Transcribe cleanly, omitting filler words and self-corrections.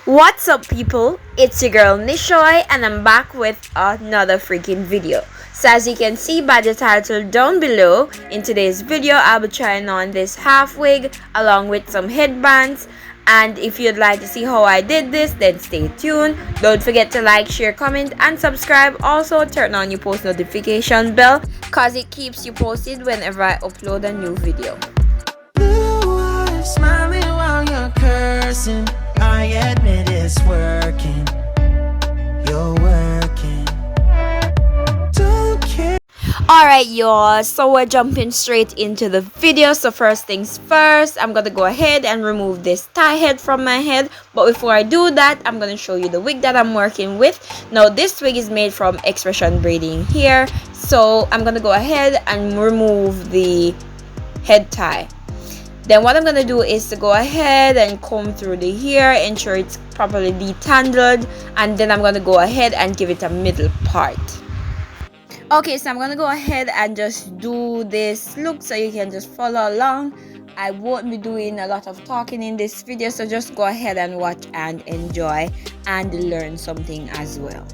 What's up, people? It's your girl Nishoy, and I'm back with another freaking video. So as you can see by the title down below, in today's video I'll be trying on this half wig along with some headbands. And if you'd like to see how I did this, then stay tuned. Don't forget to like, share, comment, and subscribe. Also turn on your post notification bell cause it keeps you posted whenever I upload a new video. Smiling while you're cursing, I admit it's working. You're working. Don't care. Alright, y'all, so we're jumping straight into the video. So first things first, I'm gonna go ahead and remove this tie head from my head. But before I do that, I'm gonna show you the wig that I'm working with. Now this wig is made from expression braiding here, so I'm gonna go ahead and remove the head tie. Then what I'm going to do is to go ahead and comb through the hair, ensure it's properly detangled, and then I'm going to go ahead and give it a middle part. Okay, so I'm going to go ahead and just do this look so you can just follow along. I won't be doing a lot of talking in this video, so just go ahead and watch and enjoy and learn something as well.